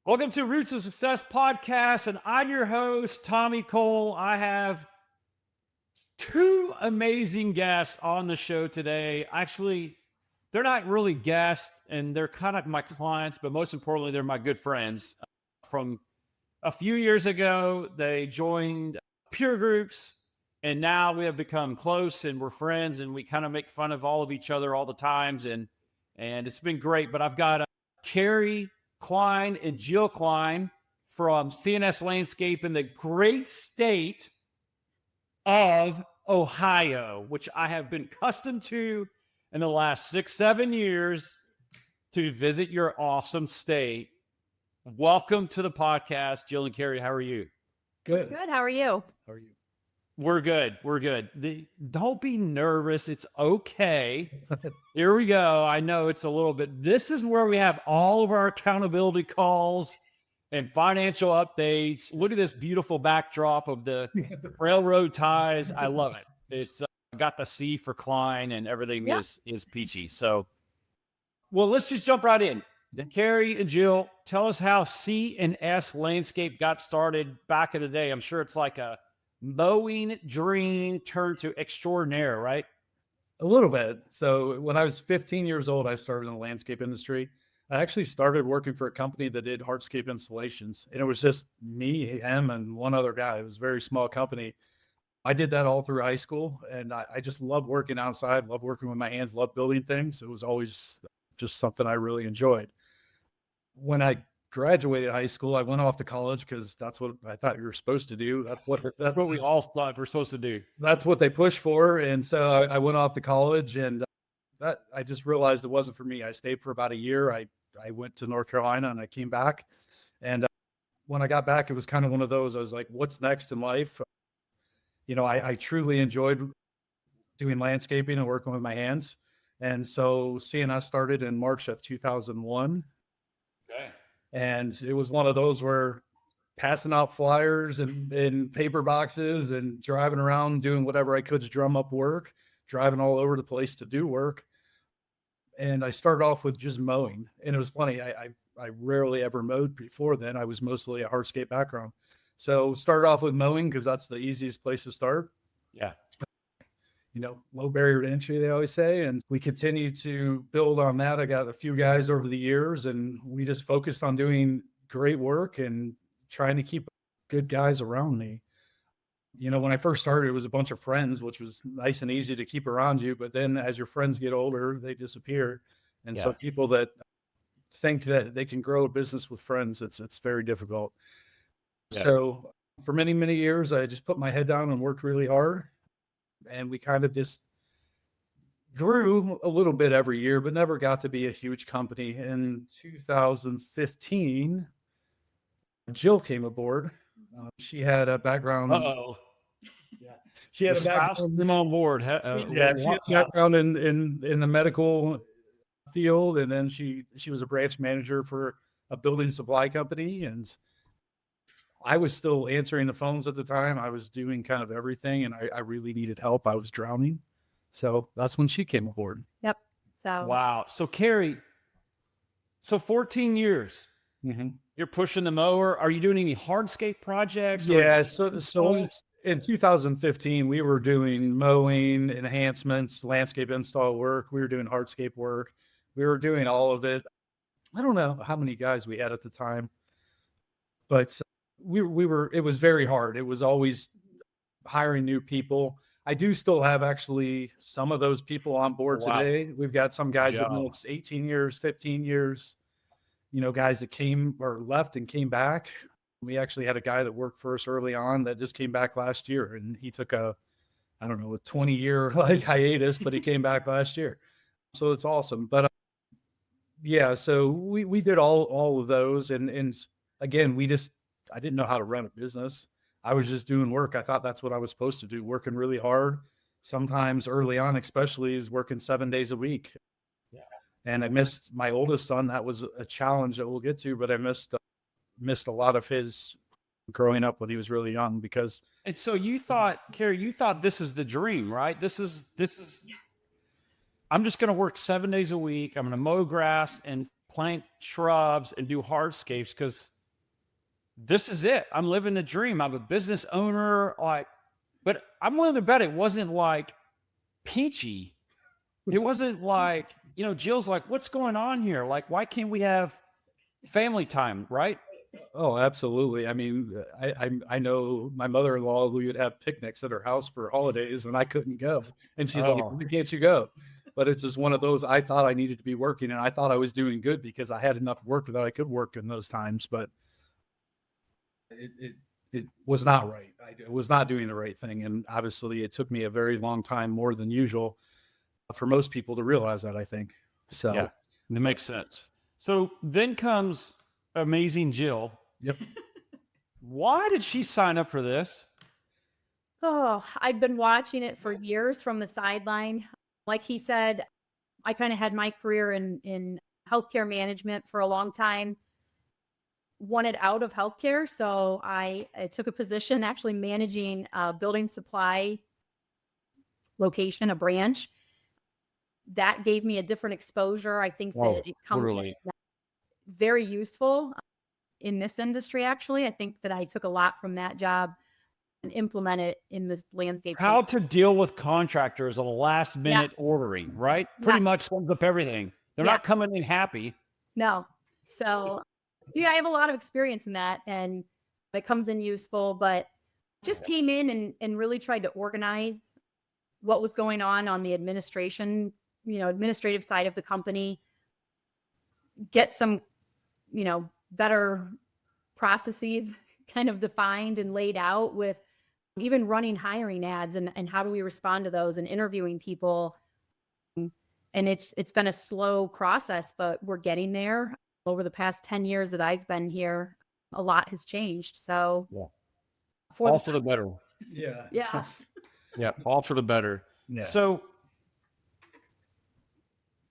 Welcome to Roots of Success podcast, and I'm your host, Tommy Cole. I have two amazing guests on the show today. Actually, they're not really guests, and they're kind of my clients, but most importantly, they're my good friends. From a few years ago, they joined peer groups, and now we have become close, and we're friends, and we kind of make fun of all of each other all the times, and it's been great. But I've got Kerry Cline and Jill Cline from C&S Landscaping in the great state of Ohio, which I have been accustomed to in the last 6-7 years to visit your awesome state. Welcome to the podcast, Jill and Kerry. How are you? Good. Good. How are you? How are you? We're good. We're good. Don't be nervous. It's okay. Here we go. I know it's a little bit. This is where we have all of our accountability calls and financial updates. Look at this beautiful backdrop of the railroad ties. I love it. It's got the C for Klein and everything is peachy. So, well, let's just jump right in. Kerry and Jill, tell us how C&S Landscape got started back in the day. I'm sure it's like a mowing dream turned to extraordinaire, right? A little bit. So when I was 15 years old, I started in the landscape industry. I actually started working for a company that did hardscape installations, and it was just me, him, and one other guy. It was a very small company. I did that all through high school, and I just loved working outside, loved working with my hands, loved building things. It was always just something I really enjoyed. When I graduated high school, I went off to college because that's what I thought you were supposed to do. That's what we all thought we're supposed to do. That's what they push for. And so I went off to college, and that I just realized it wasn't for me. I stayed for about a year. I went to North Carolina and I came back. And when I got back, it was kind of one of those, I was like, what's next in life? You know, I truly enjoyed doing landscaping and working with my hands. And so C&S started in March of 2001. Okay. And it was one of those where passing out flyers and paper boxes and driving around doing whatever I could to drum up work, driving all over the place to do work. And I started off with just mowing. And it was funny. I rarely ever mowed before then. I was mostly a hardscape background. So started off with mowing because that's the easiest place to start. Yeah. You know, low barrier to entry, they always say. And we continue to build on that. I got a few guys over the years, and we just focused on doing great work and trying to keep good guys around me. You know, when I first started, it was a bunch of friends, which was nice and easy to keep around you. But then as your friends get older, they disappear. And so people that think that they can grow a business with friends, it's very difficult. Yeah. So for many, many years, I just put my head down and worked really hard. And we kind of just grew a little bit every year, but never got to be a huge company. In 2015, Jill came aboard. She had a background. Yeah. She had a background on board. She had a background in the medical field, and then she was a branch manager for a building supply company, and I was still answering the phones at the time. I was doing kind of everything, and I really needed help. I was drowning. So that's when she came aboard. Yep. So wow. So Kerry, 14 years. Mm-hmm. You're pushing the mower. Are you doing any hardscape projects? Yeah. So in 2015, we were doing mowing, enhancements, landscape install work. We were doing hardscape work. We were doing all of it. I don't know how many guys we had at the time, but we were, it was very hard. It was always hiring new people. I do still have actually some of those people on board today. We've got some guys that know it's 18 years, 15 years, you know, guys that came or left and came back. We actually had a guy that worked for us early on that just came back last year, and he took a 20-year hiatus, but he came back last year. So it's awesome. But so we did all of those. And again, I didn't know how to run a business. I was just doing work. I thought that's what I was supposed to do, working really hard. Sometimes early on, especially, is working 7 days a week. Yeah. And I missed my oldest son. That was a challenge that we'll get to, but I missed a lot of his growing up when he was really young because. And so you thought, Kerry, this is the dream, right? This is, I'm just going to work 7 days a week. I'm going to mow grass and plant shrubs and do hardscapes because this is it. I'm living the dream. I'm a business owner. Like, but I'm willing to bet it wasn't like peachy. It wasn't like, Jill's like, what's going on here? Like, why can't we have family time, right? Oh, absolutely. I mean, I know my mother-in-law, we would have picnics at her house for holidays and I couldn't go. And she's like, Oh. why can't you go? But it's just one of those, I thought I needed to be working and I thought I was doing good because I had enough work that I could work in those times, but it was not right. I was not doing the right thing. And obviously it took me a very long time, more than usual, for most people to realize that, I think. So Yeah, that makes sense. So then comes amazing Jill. Yep. Why did she sign up for this? Oh, I'd been watching it for years from the sideline. Like he said, I kind of had my career in healthcare management for a long time. Wanted out of healthcare, so I took a position actually managing a building supply location, a branch. That gave me a different exposure. I think Whoa, that it comes totally. very useful in this industry. Actually, I think that I took a lot from that job and implement it in this landscape. How to deal with contractors on last minute ordering, right? Pretty much sums up everything. They're not coming in happy. No. So yeah, I have a lot of experience in that and it comes in useful, but just came in and really tried to organize what was going on the administration, administrative side of the company, get some, better processes kind of defined and laid out with even running hiring ads and how do we respond to those and interviewing people. And it's been a slow process, but we're getting there. Over the past 10 years that I've been here, a lot has changed. So all for the better. Yeah. Yes. Yeah, all for the better. Yeah. So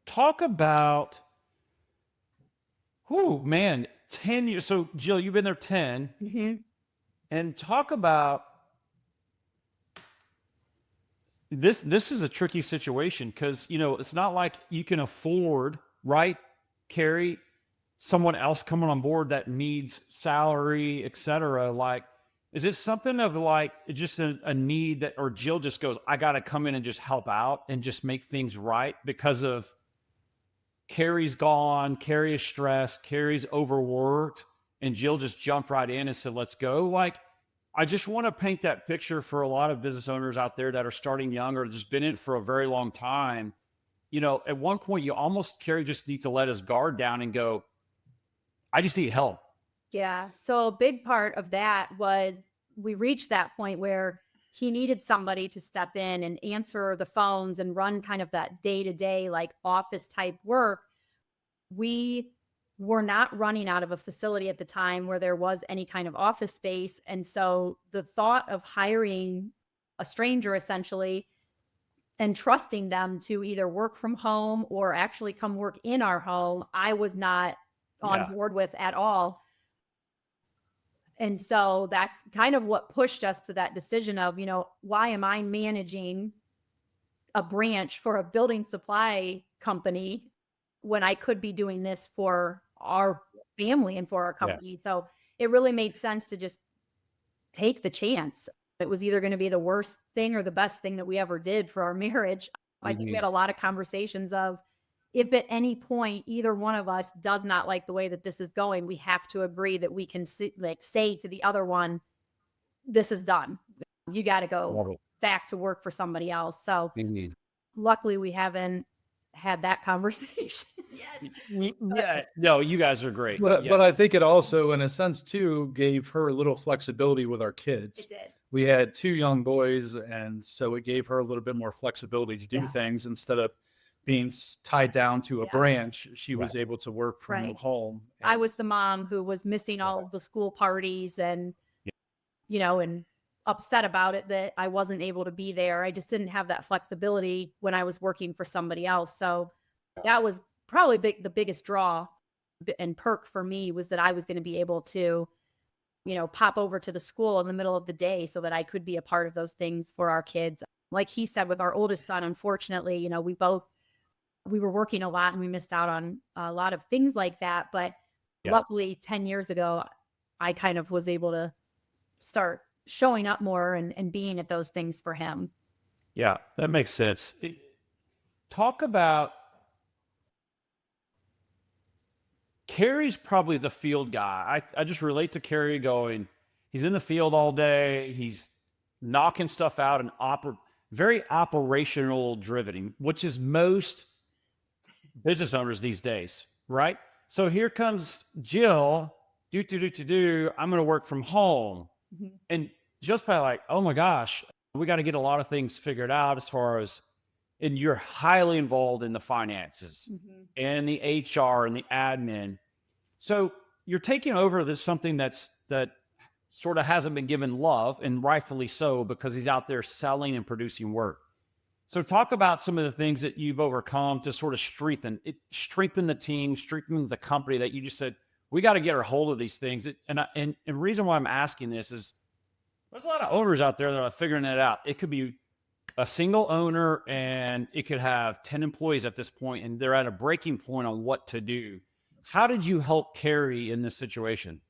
talk about, 10 years. So Jill, you've been there 10. Mm-hmm. And talk about this. This is a tricky situation because, it's not like you can afford, right, Kerry, someone else coming on board that needs salary, et cetera. Like, is it something of like just a need that, or Jill just goes, I got to come in and just help out and just make things right because of Kerry's gone, Kerry is stressed, Kerry's overworked, and Jill just jumped right in and said, let's go. Like, I just want to paint that picture for a lot of business owners out there that are starting young or just been in it for a very long time. At one point you almost, Kerry just needs to let his guard down and go, I just need help. Yeah. So a big part of that was we reached that point where he needed somebody to step in and answer the phones and run kind of that day-to-day like office type work. We were not running out of a facility at the time where there was any kind of office space. And so the thought of hiring a stranger essentially and trusting them to either work from home or actually come work in our home, I was not on board with at all. And so that's kind of what pushed us to that decision of, why am I managing a branch for a building supply company when I could be doing this for our family and for our company? Yeah. So it really made sense to just take the chance. It was either going to be the worst thing or the best thing that we ever did for our marriage. Mm-hmm. I think we had a lot of conversations of, if at any point either one of us does not like the way that this is going, we have to agree that we can say to the other one, this is done. You got to go back to work for somebody else. So luckily we haven't had that conversation yet. Yeah, no, you guys are great. But I think it also, in a sense too, gave her a little flexibility with our kids. It did. We had 2 young boys, and so it gave her a little bit more flexibility to do things instead of being tied down to a branch. She was able to work from home. I was the mom who was missing all of the school parties and, and upset about it that I wasn't able to be there. I just didn't have that flexibility when I was working for somebody else. So that was probably the biggest draw and perk for me, was that I was going to be able to, pop over to the school in the middle of the day so that I could be a part of those things for our kids. Like he said, with our oldest son, unfortunately, we both we were working a lot and we missed out on a lot of things like that. But luckily 10 years ago, I kind of was able to start showing up more and being at those things for him. Yeah, that makes sense. Talk about Kerry's probably the field guy. I just relate to Kerry going, he's in the field all day. He's knocking stuff out and very operational driven, which is most business owners these days, right? So here comes Jill, I'm going to work from home. Mm-hmm. And just by like, oh my gosh, we got to get a lot of things figured out as far as, and you're highly involved in the finances and the HR and the admin. So you're taking over something that sort of hasn't been given love, and rightfully so, because he's out there selling and producing work. So talk about some of the things that you've overcome to sort of strengthen the team, strengthen the company, that you just said, we got to get a hold of these things. And the reason why I'm asking this is there's a lot of owners out there that are figuring it out. It could be a single owner and it could have 10 employees at this point, and they're at a breaking point on what to do. How did you help Kerry in this situation?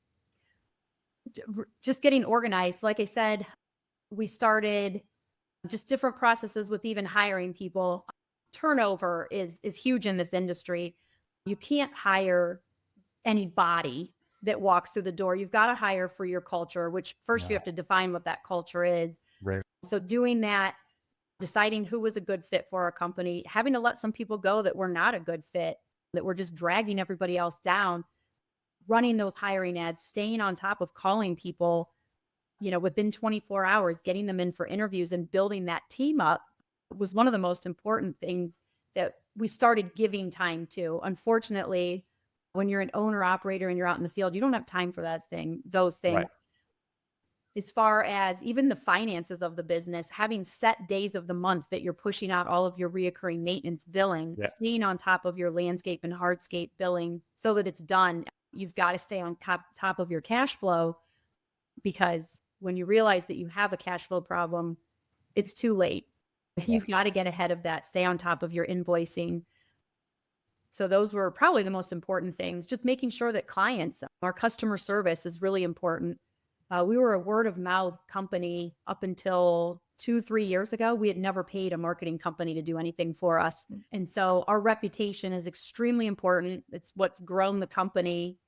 Just getting organized. Like I said, we started just different processes with even hiring people. Turnover is huge in this industry. You can't hire anybody that walks through the door. You've got to hire for your culture, which first you have to define what that culture is. Right. So doing that, deciding who was a good fit for our company, having to let some people go that were not a good fit, that were just dragging everybody else down, running those hiring ads, staying on top of calling people, within 24 hours, getting them in for interviews and building that team up was one of the most important things that we started giving time to. Unfortunately, when you're an owner operator and you're out in the field, you don't have time for those things. Right. As far as even the finances of the business, having set days of the month that you're pushing out all of your reoccurring maintenance billing, staying on top of your landscape and hardscape billing so that it's done. You've got to stay on top of your cash flow, because when you realize that you have a cash flow problem, it's too late. You've got to get ahead of that, stay on top of your invoicing. So those were probably the most important things. Just making sure that our customer service is really important. We were a word of mouth company up until 2-3 years ago. We had never paid a marketing company to do anything for us. And so our reputation is extremely important. It's what's grown the company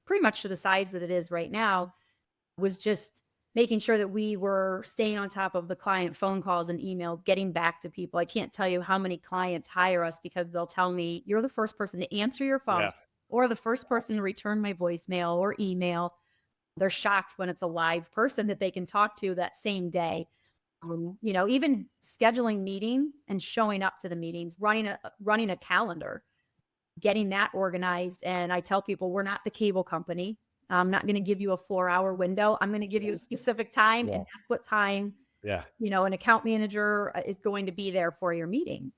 pretty much to the size that it is right now, was just making sure that we were staying on top of the client phone calls and emails, getting back to people. I can't tell you how many clients hire us because they'll tell me, you're the first person to answer your phone or the first person to return my voicemail or email. They're shocked when it's a live person that they can talk to that same day. Even scheduling meetings and showing up to the meetings, running a calendar, getting that organized. And I tell people, we're not the cable company. I'm not going to give you a 4-hour window. I'm going to give you a specific time, and that's what time, an account manager is going to be there for your meeting.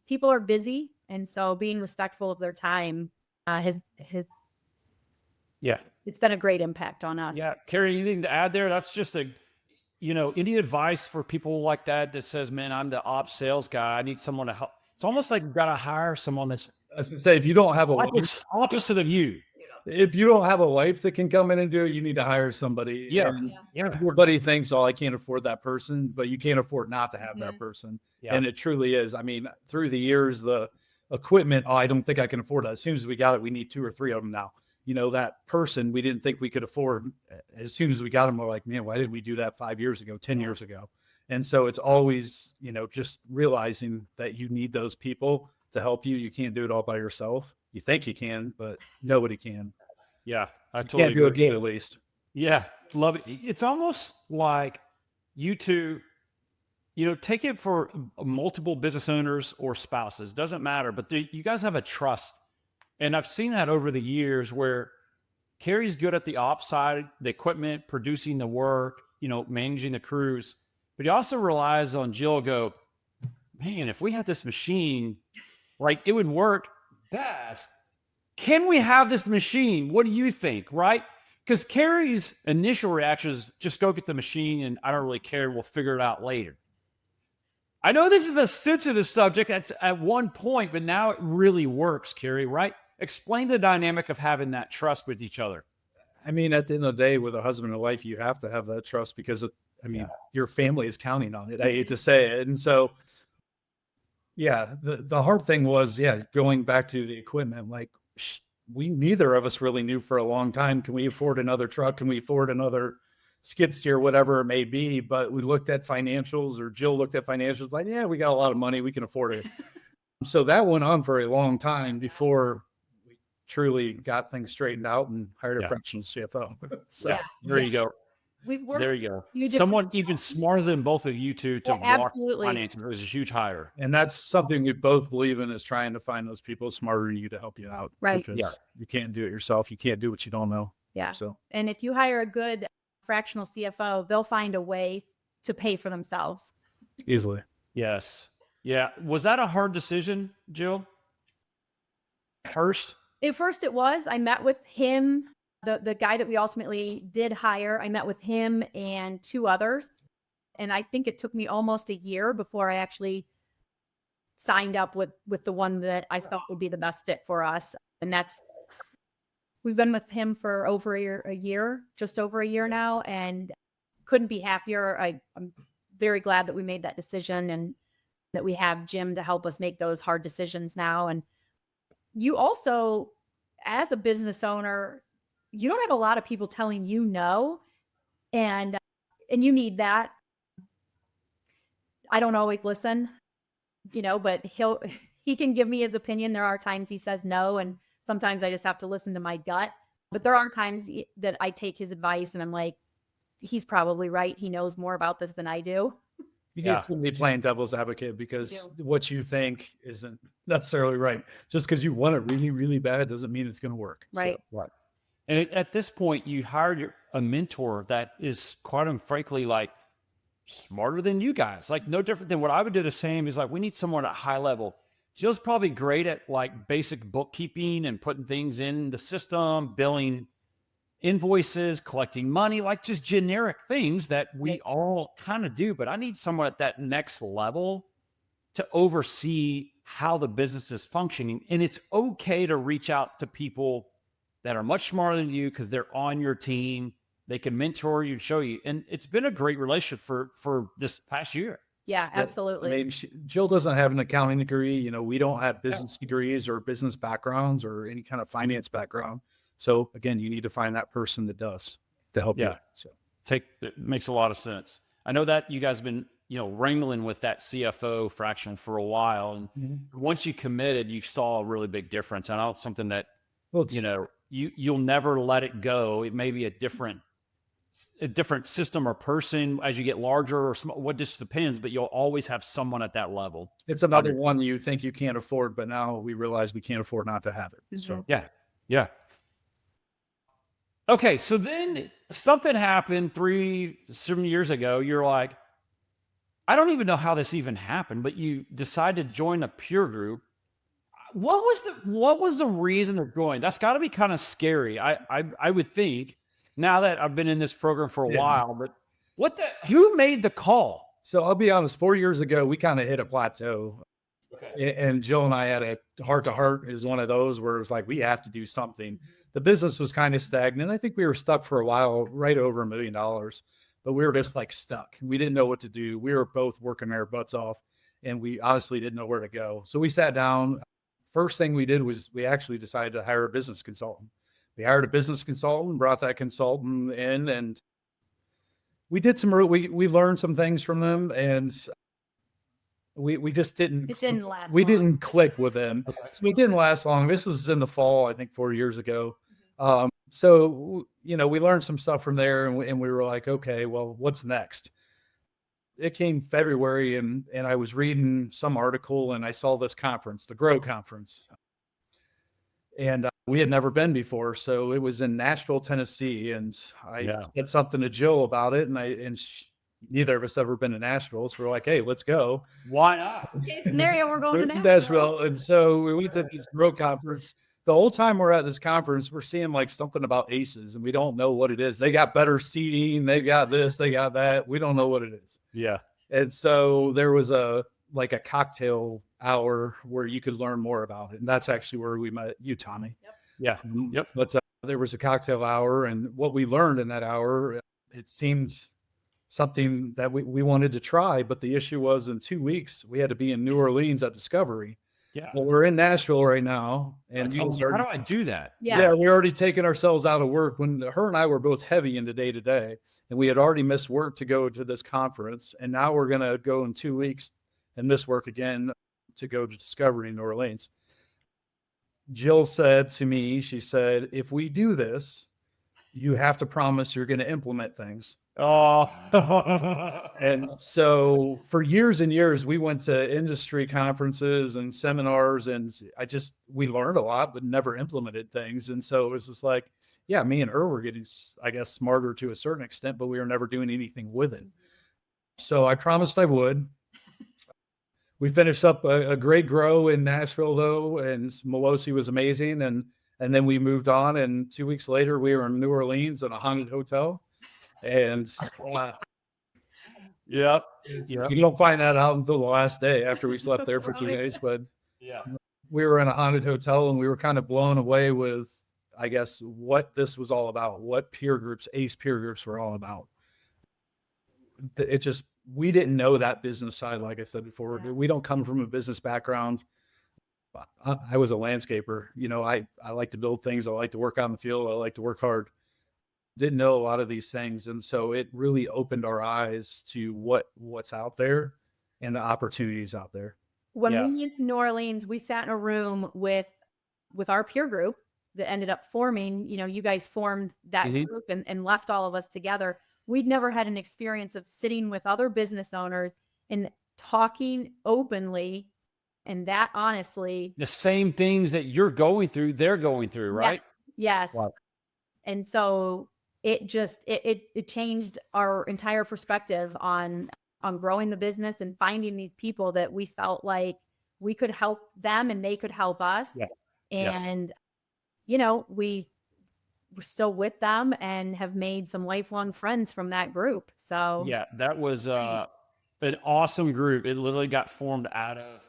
People are busy, and so being respectful of their time has it's been a great impact on us. Yeah, Kerry, anything to add there? That's just any advice for people like that says, man, I'm the ops sales guy. I need someone to help. It's almost like you've got to hire someone that's, I was going to say, if you don't have a wife, opposite of you. If you don't have a wife that can come in and do it, you need to hire somebody. Everybody thinks, I can't afford that person, but you can't afford not to have that person. And it truly is. I mean, through the years, the equipment, I don't think I can afford that. As soon as we got it, we need 2 or 3 of them now. That person we didn't think we could afford. As soon as we got them, we're like, man, why didn't we do that 5 years ago, 10 years ago? And so it's always, just realizing that you need those people to help you. You can't do it all by yourself. You think you can, but nobody can. Yeah, I totally can't do it good, at least. Yeah, love it. It's almost like you two, take it for multiple business owners or spouses. Doesn't matter, but you guys have a trust. And I've seen that over the years where Kerry's good at the ops side, the equipment, producing the work, managing the crews. But he also relies on Jill go, man, if we had this machine, it would work best. Can we have this machine? What do you think? Right? Because Kerry's initial reaction is just go get the machine and I don't really care. We'll figure it out later. I know this is a sensitive subject at one point, but now it really works, Kerry, right? Explain the dynamic of having that trust with each other. I mean, at the end of the day, with a husband and wife, you have to have that trust because, your family is counting on it. I hate to say it. And so, the hard thing was, going back to the equipment, like we, neither of us really knew for a long time, can we afford another truck? Can we afford another skid steer, whatever it may be? But we looked at financials, or Jill looked at financials, like, yeah, we got a lot of money. We can afford it. So that went on for a long time before we truly got things straightened out and hired a fractional CFO. So there you go. We've worked. There you go. Someone even smarter than both of you two to walk finances. It was a huge hire. And that's something we both believe in, is trying to find those people smarter than you to help you out. Right. Because you can't do it yourself. You can't do what you don't know. Yeah. So, and if you hire a good fractional CFO, they'll find a way to pay for themselves. Easily. Yes. Yeah. Was that a hard decision, Jill? At first it was. I met with him. The guy that we ultimately did hire, I met with him and 2 others. And I think it took me almost a year before I actually signed up with the one that I thought would be the best fit for us. And we've been with him for over a year, just over a year now, and couldn't be happier. I'm very glad that we made that decision and that we have Jim to help us make those hard decisions now. And you also, as a business owner, you don't have a lot of people telling you no, and you need that. I don't always listen, but he can give me his opinion. There are times he says no, and sometimes I just have to listen to my gut. But there are times that I take his advice and I'm like, he's probably right. He knows more about this than I do. You need to be playing devil's advocate, because what you think isn't necessarily right. Just because you want it really, really bad doesn't mean it's going to work. Right. So, right. And at this point, you hired a mentor that is, quite frankly, like smarter than you guys. Like no different than what I would do. The same is like, we need someone at high level. Jill's probably great at like basic bookkeeping and putting things in the system, billing invoices, collecting money, like just generic things that we all kind of do. But I need someone at that next level to oversee how the business is functioning. And it's okay to reach out to people that are much smarter than you because they're on your team. They can mentor you, show you. And it's been a great relationship for this past year. Yeah, absolutely. I mean, Jill doesn't have an accounting degree. We don't have business degrees or business backgrounds or any kind of finance background. So again, you need to find that person that does to help you. So it makes a lot of sense. I know that you guys have been, wrangling with that CFO fraction for a while. And once you committed, you saw a really big difference. I know it's something that, you'll never let it go. It may be a different system or person as you get larger or small, what just depends, but you'll always have someone at that level. It's another one you think you can't afford, but now we realize we can't afford not to have it. So yeah. Okay, so then something happened 7 years ago. You're like, I don't even know how this even happened, but you decided to join a peer group. What was the reason of joining? That's got to be kind of scary. I would think, now that I've been in this program for a while, but who made the call? So I'll be honest, 4 years ago, we kind of hit a plateau. Okay. And Jill and I had a heart-to-heart is one of those where it was like, we have to do something. The business was kind of stagnant. I think we were stuck for a while, right over $1 million, but we were just like stuck. We didn't know what to do. We were both working our butts off, and we honestly didn't know where to go. So we sat down. First thing we did was we actually decided to hire a business consultant. We hired a business consultant, brought that consultant in, and we did we learned some things from them, and we just didn't. It didn't last. We long. didn't click with them, so it didn't last long. This was in the fall, I think, 4 years ago. So we learned some stuff from there, and we were like, okay, well, what's next? It came February, and I was reading some article, and I saw this conference, the Grow Conference. And we had never been before. So it was in Nashville, Tennessee. And I said something to Jill about it. And neither of us ever been to Nashville. So we're like, hey, let's go. Why not? Okay, scenario, we're going to Nashville. And so we went to this Grow Conference. The whole time we're at this conference, we're seeing like something about ACEs, and we don't know what it is. They got better seating. They got this, they got that. We don't know what it is. Yeah. And so there was a cocktail hour where you could learn more about it. And that's actually where we met you, Tommy. Yeah. Yep. But there was a cocktail hour, and what we learned in that hour, it seemed something that we wanted to try. But the issue was, in 2 weeks, we had to be in New Orleans at Discovery. Yeah. Well, we're in Nashville right now. And How do I do that? yeah, we're already taking ourselves out of work when her and I were both heavy into day to day. And we had already missed work to go to this conference. And now we're going to go in 2 weeks and miss work again to go to Discovery in New Orleans. Jill said to me, she said, if we do this, you have to promise you're going to implement things. Oh. And so for years and years, we went to industry conferences and seminars, and we learned a lot, but never implemented things. And so it was just like, yeah, me and her were getting, I guess, smarter to a certain extent, but we were never doing anything with it. So I promised I would. We finished up a great grow in Nashville, though, and Melosi was amazing. And then we moved on, and 2 weeks later, we were in New Orleans in a haunted hotel. And Yep. you don't find that out until the last day after we slept there for 2 days. But Yeah. we were in a haunted hotel, and we were kind of blown away with, I guess, what this was all about, what peer groups, ACE peer groups were all about. We didn't know that business side, like I said before. Yeah. We don't come from a business background. I was a landscaper. I like to build things. I like to work out in the field. I like to work hard. Didn't know a lot of these things. And so it really opened our eyes to what's out there and the opportunities out there. When we went to New Orleans, we sat in a room with our peer group that ended up forming, you guys formed that group and left all of us together. We'd never had an experience of sitting with other business owners and talking openly, and that honestly, the same things that you're going through, they're going through, right? Yes. Wow. And so it just, it changed our entire perspective on growing the business and finding these people that we felt like we could help them and they could help us. Yeah. And, we're still with them and have made some lifelong friends from that group. So Yeah, that was an awesome group. It literally got formed out of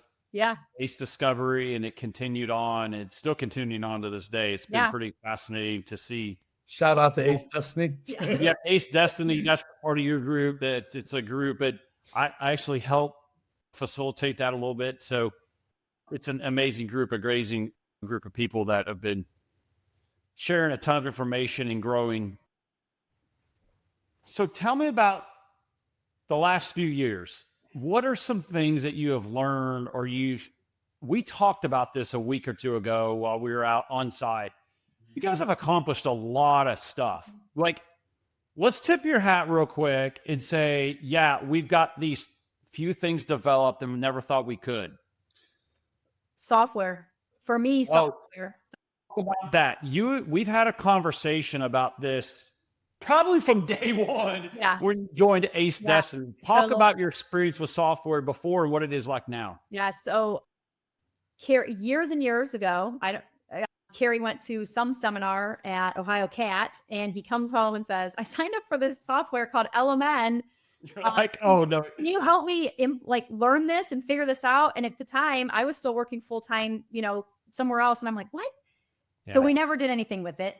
ACE Discovery, and it continued on. It's still continuing on to this day. It's been pretty fascinating to see. Shout out to Ace Destiny. Yeah, Ace Destiny, that's part of your group. That it's a group, but I actually help facilitate that a little bit. So it's an amazing group, a grazing group of people that have been sharing a ton of information and growing. So tell me about the last few years. What are some things that you have learned or we talked about this a week or two ago while we were out on site. You guys have accomplished a lot of stuff. Like, let's tip your hat real quick and say, yeah, we've got these few things developed and we never thought we could. Software. For me, software. About that. We've had a conversation about this probably from day one when you joined Ace Destiny. Talk about your experience with software before and what it is like now. Yeah. So years and years ago, Kerry went to some seminar at Ohio Cat, and he comes home and says, I signed up for this software called LMN. You're like, oh no. Can you help me learn this and figure this out? And at the time I was still working full-time, somewhere else. And I'm like, what? Yeah. So we never did anything with it.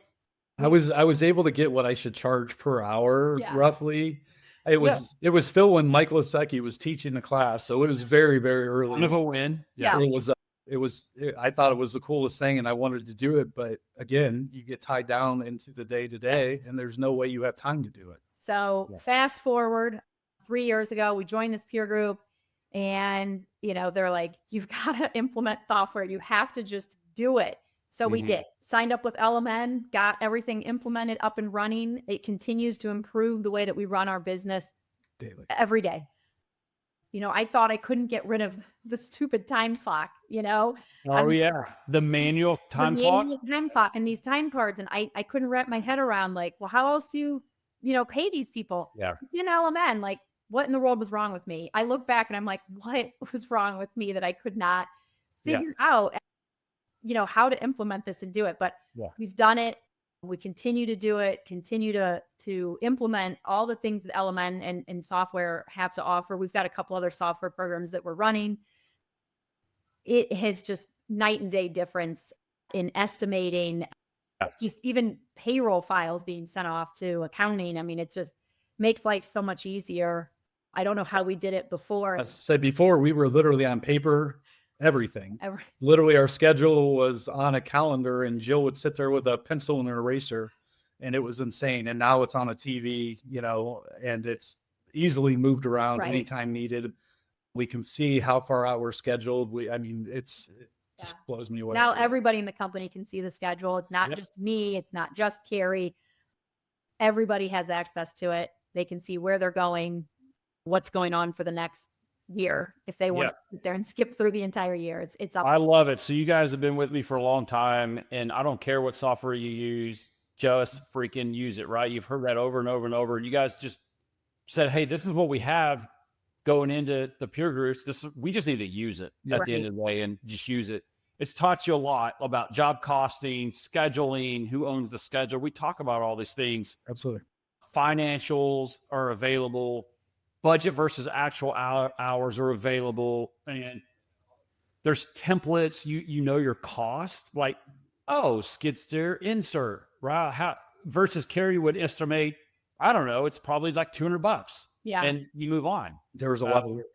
I was able to get what I should charge per hour, roughly. It was Phil when Mike Lasecki was teaching the class. So it was very, very early. Kind of a win. Yeah. I thought it was the coolest thing and I wanted to do it. But again, you get tied down into the day to day and there's no way you have time to do it. So fast forward 3 years ago, we joined this peer group and, they're like, you've got to implement software. You have to just do it. So we did. Signed up with LMN, got everything implemented, up and running. It continues to improve the way that we run our business daily, every day. I thought I couldn't get rid of the stupid time clock, Oh, the manual time clock. Time clock and these time cards. And I couldn't wrap my head around well, how else do you, pay these people? Yeah. In LMN, what in the world was wrong with me? I look back and I'm like, what was wrong with me that I could not figure out, how to implement this and do it. But we've done it. We continue to do it, continue to implement all the things that LMN and software have to offer. We've got a couple other software programs that we're running. It has just night and day difference in estimating, just even payroll files being sent off to accounting. I mean, it just makes life so much easier. I don't know how we did it before. I said before, we were literally on paper, everything. Literally, our schedule was on a calendar, and Jill would sit there with a pencil and an eraser, and it was insane. And now it's on a TV, and it's easily moved around anytime needed. We can see how far out we're scheduled. It just blows me away. Now everybody in the company can see the schedule. It's not just me. It's not just Kerry. Everybody has access to it. They can see where they're going, what's going on for the next year. If they want to sit there and skip through the entire year, it's up. I love it. So you guys have been with me for a long time, and I don't care what software you use, just freaking use it, right? You've heard that over and over and over. And you guys just said, hey, this is what we have going into the peer groups. We just need to use it at the end of the day and just use it. It's taught you a lot about job costing, scheduling, who owns the schedule. We talk about all these things. Absolutely. Financials are available. Budget versus actual hours are available. And there's templates. You know your costs. Like, skid steer insert, right? Versus Kerry would estimate, I don't know, it's probably like $200. Yeah. And you move on. There was a lot of work.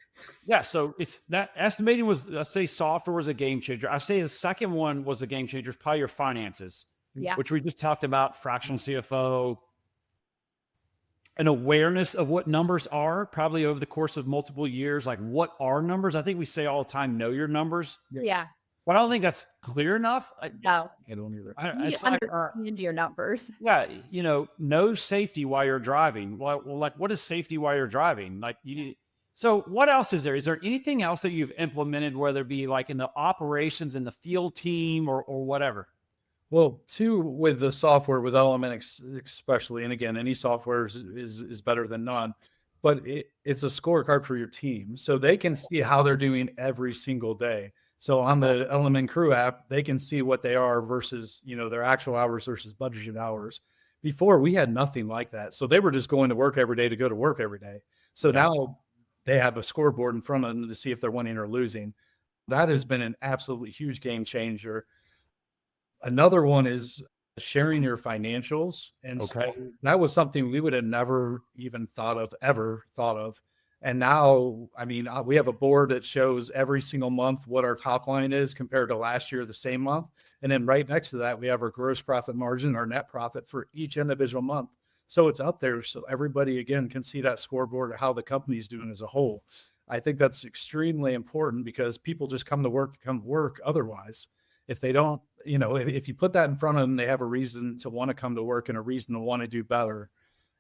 Yeah. So it's that estimating was, let's say software was a game changer. I say the second one was a game changer, is probably your finances, which we just talked about, fractional CFO, an awareness of what numbers are probably over the course of multiple years. Like, what are numbers? I think we say all the time, know your numbers. Yeah. But I don't think that's clear enough. No. I don't either. It's understand your numbers. Yeah. No safety while you're driving. Well, like, what is safety while you're driving? Like, so what else is there? Is there anything else that you've implemented, whether it be like in the operations, in the field team, or whatever? Well, with the software, with Element especially, and again, any software is better than none, but it's a scorecard for your team. So they can see how they're doing every single day. So on the Element Crew app, they can see what they are versus, their actual hours versus budgeted hours. Before, we had nothing like that. So they were just going to work every day to go to work every day. So now they have a scoreboard in front of them to see if they're winning or losing. That has been an absolutely huge game changer. Another one is sharing your financials. And so that was something we would have never even thought of. And now, we have a board that shows every single month what our top line is compared to last year, the same month. And then right next to that, we have our gross profit margin, our net profit for each individual month. So it's out there. So everybody, again, can see that scoreboard of how the company is doing as a whole. I think that's extremely important because people just come to work otherwise. If they don't, if you put that in front of them, they have a reason to want to come to work and a reason to want to do better.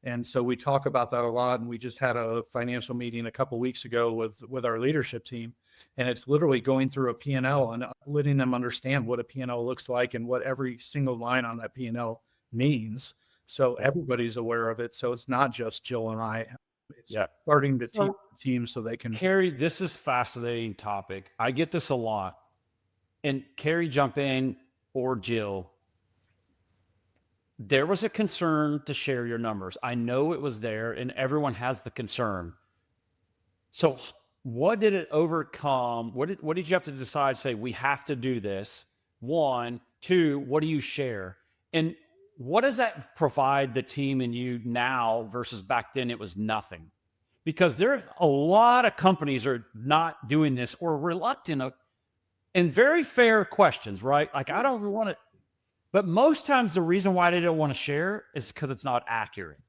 And so we talk about that a lot. And we just had a financial meeting a couple of weeks ago with our leadership team. And it's literally going through a P&L and letting them understand what a P&L looks like and what every single line on that P&L means. So everybody's aware of it. So it's not just Jill and I. It's starting to team so they can. Kerry, this is a fascinating topic. I get this a lot. And Kerry, jump in, or Jill. There was a concern to share your numbers. I know it was there, and everyone has the concern. So what did it overcome? What did you have to decide? Say, we have to do this. 1, 2, what do you share? And what does that provide the team and you now versus back then it was nothing? Because there are a lot of companies are not doing this or reluctant and very fair questions, right? Like, I don't want to, but most times the reason why they don't want to share is because it's not accurate.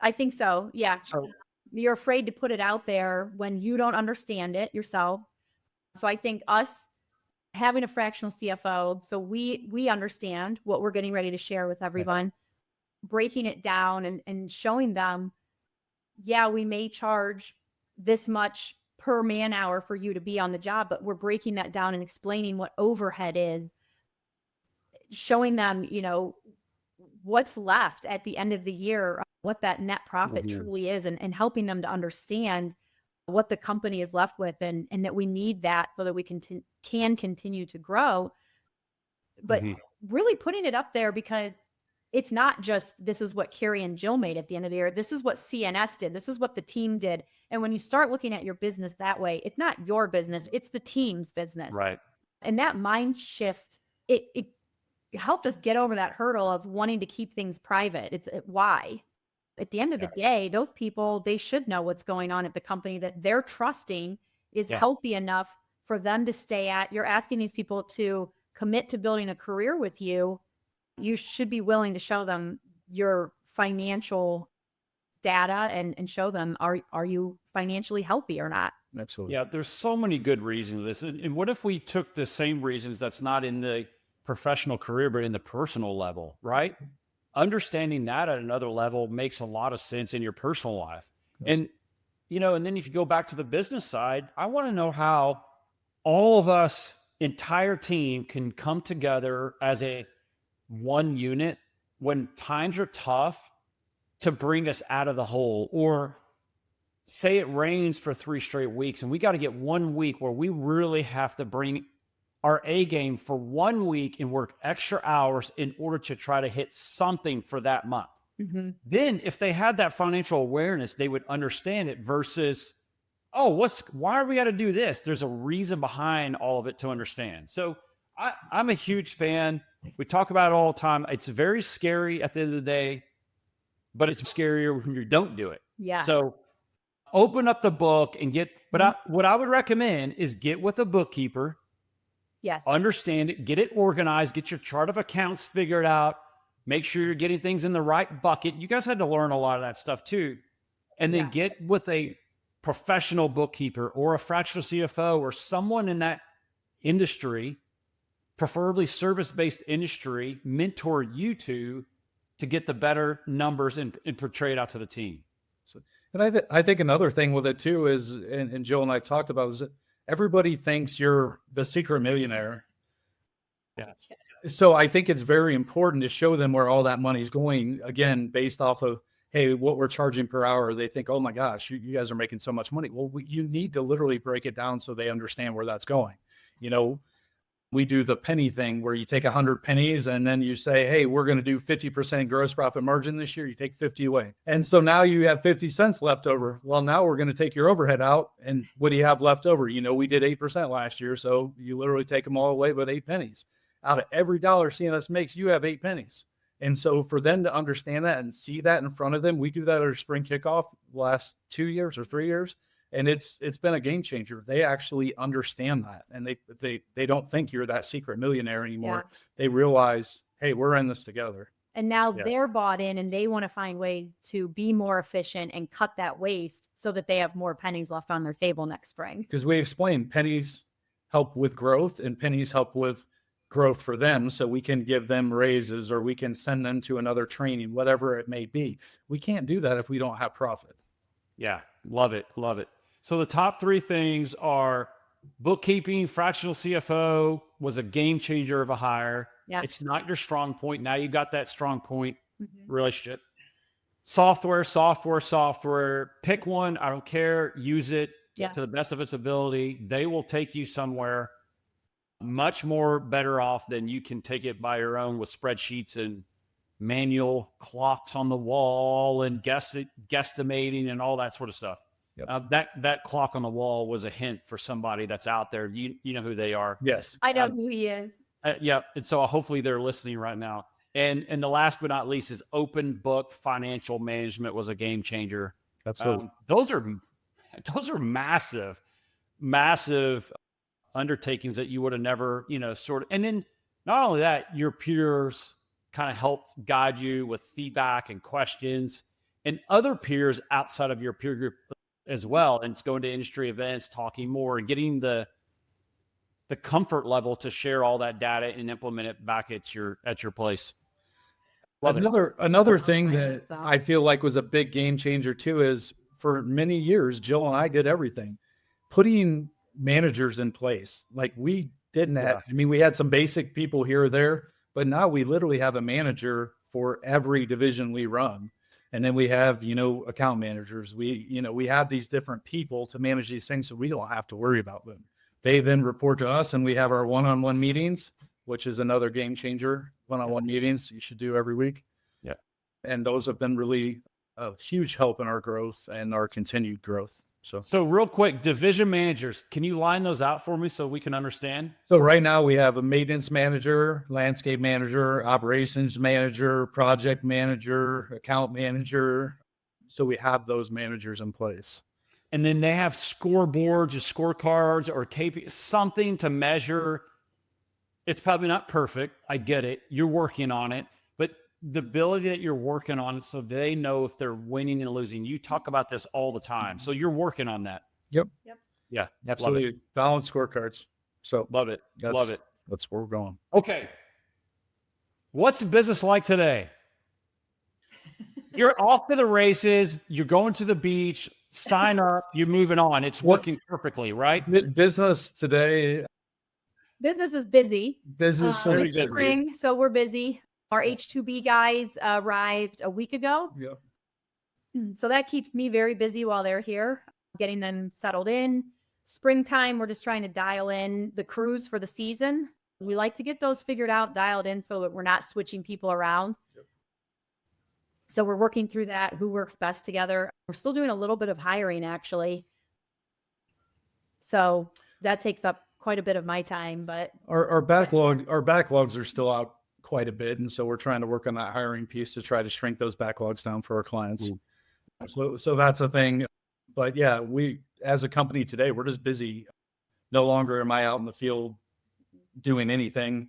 I think so. Yeah. So you're afraid to put it out there when you don't understand it yourself. So I think us having a fractional CFO, so we understand what we're getting ready to share with everyone, breaking it down and showing them, we may charge this much per man hour for you to be on the job, but we're breaking that down and explaining what overhead is, showing them, what's left at the end of the year, what that net profit truly is, and helping them to understand what the company is left with and that we need that so that we can continue to grow. But really putting it up there because it's not just, this is what Kerry and Jill made at the end of the year. This is what C&S did. This is what the team did. And when you start looking at your business that way, it's not your business, it's the team's business. Right. And that mind shift, it helped us get over that hurdle of wanting to keep things private. It's why. At the end of the day, those people, they should know what's going on at the company that they're trusting is healthy enough for them to stay at. You're asking these people to commit to building a career with you. You should be willing to show them your financial data and show them, are you financially healthy or not? Absolutely. Yeah, there's so many good reasons for this. And what if we took the same reasons that's not in the professional career, but in the personal level, right? Understanding that at another level makes a lot of sense in your personal life. Yes. And, and then if you go back to the business side, I want to know how all of us, entire team, can come together as a one unit when times are tough to bring us out of the hole. Or say it rains for 3 straight weeks and we got to get 1 week where we really have to bring our A game for 1 week and work extra hours in order to try to hit something for that month. Mm-hmm. Then if they had that financial awareness, they would understand it versus, oh, why are we got to do this? There's a reason behind all of it to understand. So I'm a huge fan. We talk about it all the time. It's very scary at the end of the day, but it's scarier when you don't do it. Yeah. So open up the book and what I would recommend is get with a bookkeeper. Yes. Understand it, get it organized, get your chart of accounts figured out, make sure you're getting things in the right bucket. You guys had to learn a lot of that stuff too. And then get with a professional bookkeeper or a fractional CFO or someone in that industry, preferably service-based industry, mentor you to get the better numbers and portray it out to the team. So, and I think another thing with it too is, and Jill and I talked about, is that everybody thinks you're the secret millionaire. Yeah. So I think it's very important to show them where all that money's going, again, based off of, hey, what we're charging per hour. They think, oh my gosh, you guys are making so much money. Well, you need to literally break it down so they understand where that's going. We do the penny thing where you take 100 pennies and then you say, hey, we're going to do 50% gross profit margin this year. You take 50 away. And so now you have 50 cents left over. Well, now we're going to take your overhead out. And what do you have left over? We did 8% last year. So you literally take them all away, but 8 pennies. Out of every dollar C&S makes, you have 8 pennies. And so for them to understand that and see that in front of them, we do that at our spring kickoff last 2 years or 3 years. And it's been a game changer. They actually understand that. And they don't think you're that secret millionaire anymore. Yeah. They realize, hey, we're in this together. And now they're bought in and they want to find ways to be more efficient and cut that waste so that they have more pennies left on their table next spring. Because we explained pennies help with growth and pennies help with growth for them. So we can give them raises or we can send them to another training, whatever it may be. We can't do that if we don't have profit. Yeah. Love it. Love it. So the top 3 things are bookkeeping. Fractional CFO was a game changer of a hire. Yeah. It's not your strong point. Now you got that strong point relationship. Software. Pick one. I don't care. Use it to the best of its ability. They will take you somewhere much more better off than you can take it by your own with spreadsheets and manual clocks on the wall and guesstimating and all that sort of stuff. Yep. That clock on the wall was a hint for somebody that's out there. You know who they are. Yes. I know who he is. Yeah. And so hopefully they're listening right now. And the last but not least is open book financial management was a game changer. Absolutely. Those are massive undertakings that you would have never, and then not only that, your peers kind of helped guide you with feedback and questions, and other peers outside of your peer group as well. And it's going to industry events, talking more and getting the comfort level to share all that data and implement it back at your place. Another thing that I feel like was a big game changer too is for many years, Jill and I did everything, putting managers in place. Like we didn't have, we had some basic people here or there, but now we literally have a manager for every division we run. And then we have, account managers. We have these different people to manage these things so we don't have to worry about them. They then report to us and we have our one-on-one meetings, which is another game changer. One-on-one meetings you should do every week. And those have been really a huge help in our growth and our continued growth. So real quick, division managers, can you line those out for me so we can understand? So right now we have a maintenance manager, landscape manager, operations manager, project manager, account manager. So we have those managers in place. And then they have scoreboards or scorecards or KPI, something to measure. It's probably not perfect. I get it. You're working on it. But the ability that you're working on, so they know if they're winning and losing. You talk about this all the time. So you're working on that. Yep. Yeah, Absolutely. Balanced scorecards. So love it. Love it. That's where we're going. Okay. What's business like today? You're off to the races. You're going to the beach. Sign up. You're moving on. It's working perfectly, right? Business today. Business is busy. Business very It's busy. spring, so we're busy. Our H2B guys arrived a week ago. Yeah. So that keeps me very busy while they're here, getting them settled in. Springtime, we're just trying to dial in the crews for the season. We like to get those figured out, dialed in so that we're not switching people around. Yep. So we're working through that, who works best together. We're still doing a little bit of hiring, actually. So that takes up quite a bit of my time, but Our backlogs are still out quite a bit. And so we're trying to work on that hiring piece to try to shrink those backlogs down for our clients. So that's a thing. But yeah, we, as a company today, we're just busy. No longer am I out in the field doing anything.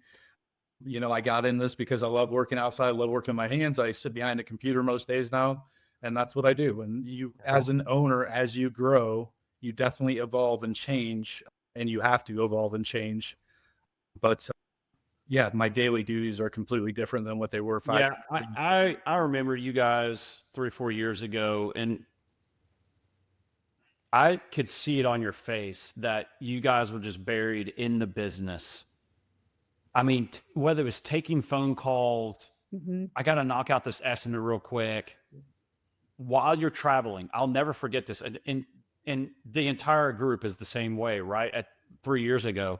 You know, I got in this because I love working outside. I love working with my hands. I sit behind a computer most days now, and that's what I do. And you, as an owner, as you grow, you definitely evolve and change, and you have to evolve and change. But yeah, my daily duties are completely different than what they were 5 years ago. I remember you guys 3 or 4 years ago, and I could see it on your face that you guys were just buried in the business. I mean, whether it was taking phone calls, I got to knock out this estimate real quick while you're traveling. I'll never forget this. And the entire group is the same way, right? At 3 years ago.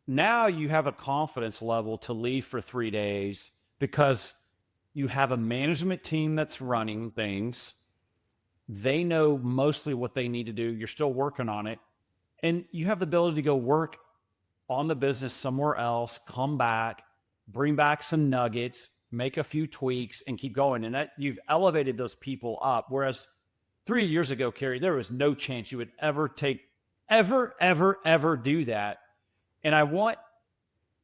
Now you have a confidence level to leave for 3 days because you have a management team that's running things. They know mostly what they need to do. You're still working on it. And you have the ability to go work on the business somewhere else, come back, bring back some nuggets, make a few tweaks, and keep going. And that you've elevated those people up. Whereas 3 years ago, Kerry, there was no chance you would ever do that. And I want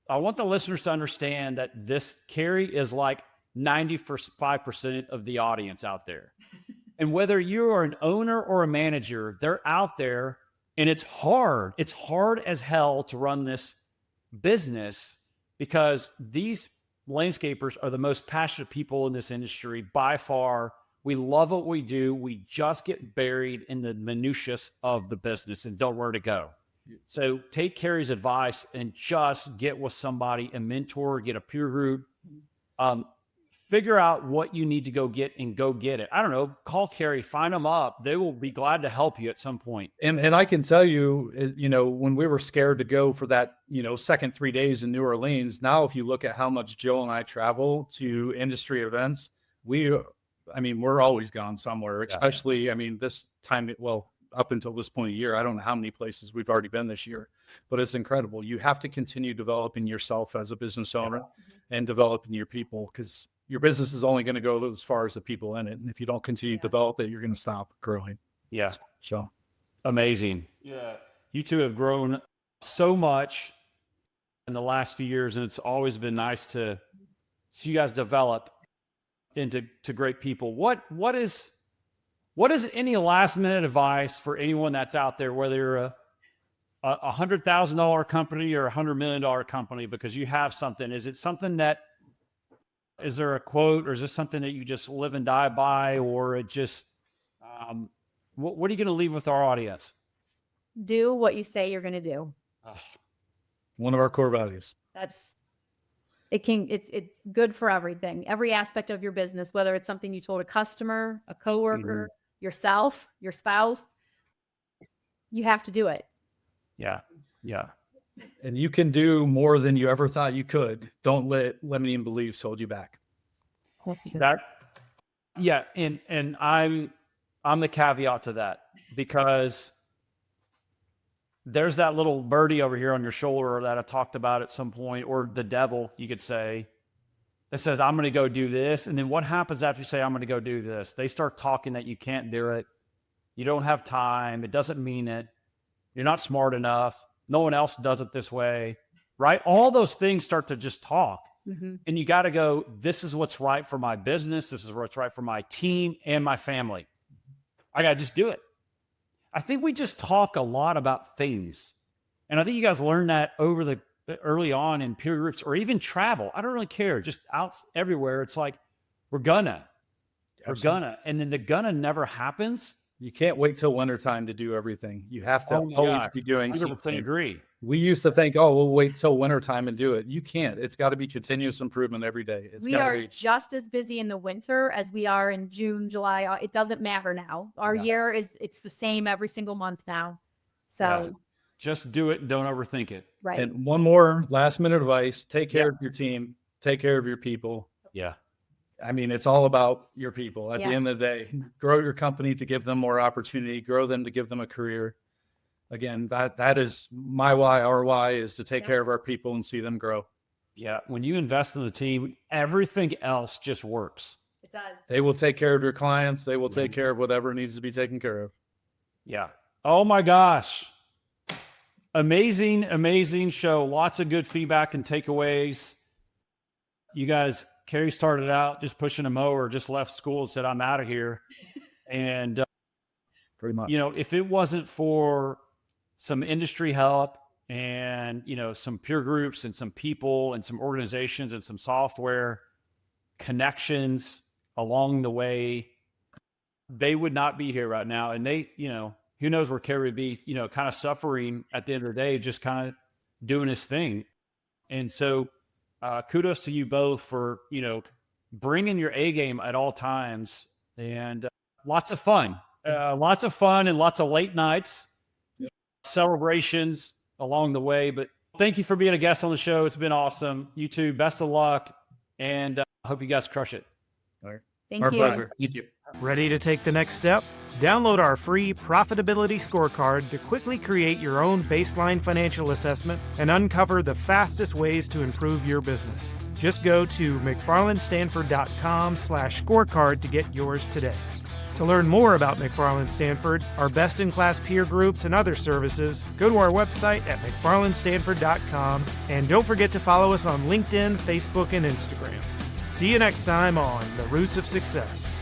the listeners to understand that this Kerry is like 95% of the audience out there. And whether you are an owner or a manager, they're out there, and it's hard. It's hard as hell to run this business because these landscapers are the most passionate people in this industry by far. We love what we do. We just get buried in the minutiae of the business and don't know where to go. So take Kerry's advice and just get with somebody, a mentor, get a peer group, figure out what you need to go get and go get it. I don't know, call Kerry, find them up. They will be glad to help you at some point. And I can tell you, you know, when we were scared to go for that, you know, second 3 days in New Orleans, now if you look at how much Jill and I travel to industry events, we're always gone somewhere, especially, I mean, this time, up until this point of the year, I don't know how many places we've already been this year, but it's incredible. You have to continue developing yourself as a business owner and developing your people, because your business is only going to go as far as the people in it. And if you don't continue to develop it, you're going to stop growing. Yeah. So amazing. Yeah. You two have grown so much in the last few years, and it's always been nice to see you guys develop into great people. What is any last minute advice for anyone that's out there, whether you're a $100,000 company or $100 million company, because you have something? Is it something that, is there a quote, or is this something that you just live and die by, or it just, what are you going to leave with our audience? do what you say you're going to do. one of our core values. It's good for everything, every aspect of your business, whether it's something you told a customer, a coworker, yourself, your spouse, you have to do it. Yeah. Yeah. And you can do more than you ever thought you could. Don't let limiting beliefs hold you back. That, yeah, and I'm the caveat to that, because there's that little birdie over here on your shoulder that I talked about at some point, or the devil, you could say, that says, I'm going to go do this. And then what happens after you say, I'm going to go do this? They start talking that you can't do it. You don't have time. It doesn't mean it. You're not smart enough. No one else does it this way, right? All those things start to just talk. Mm-hmm. And you got to go, this is what's right for my business. This is what's right for my team and my family. I got to just do it. I think we just talk a lot about things. And I think you guys learned that early on in peer groups, or even travel. I don't really care. Just out everywhere. It's like, we're gonna, and then the gonna never happens. You can't wait till wintertime to do everything. You have to always be doing 100% something. agree. We used to think, oh, we'll wait till wintertime and do it. You can't. It's got to be continuous improvement every day. We are just as busy in the winter as we are in June, July. It doesn't matter now. Our year it's the same every single month now. So just do it and don't overthink it. Right. And one more last minute advice: take care of your team, take care of your people. Yeah. I mean, it's all about your people at the end of the day. Grow your company to give them more opportunity, grow them to give them a career. Again, that is my why. Our why is to take care of our people and see them grow. Yeah. When you invest in the team, everything else just works. It does. They will take care of your clients. They will take care of whatever needs to be taken care of. Yeah. Oh my gosh. Amazing, amazing show. Lots of good feedback and takeaways. You guys, Kerry started out just pushing a mower, just left school and said, I'm out of here. And pretty much, if it wasn't for some industry help and, some peer groups and some people and some organizations and some software connections along the way, they would not be here right now. And they, who knows where Kerry would be, kind of suffering at the end of the day, just kind of doing his thing. And so kudos to you both for, bringing your A game at all times, and lots of fun and lots of late nights, celebrations along the way. But thank you for being a guest on the show. It's been awesome. You two, best of luck, and I hope you guys crush it. All right. Thank Our you. pleasure. You too. Ready to take the next step? Download our free profitability scorecard to quickly create your own baseline financial assessment and uncover the fastest ways to improve your business. Just go to mcfarlandstanford.com/scorecard to get yours today. To learn more about McFarland Stanford, our best-in-class peer groups, and other services, go to our website at mcfarlandstanford.com, and don't forget to follow us on LinkedIn, Facebook, and Instagram. See you next time on The Roots of Success.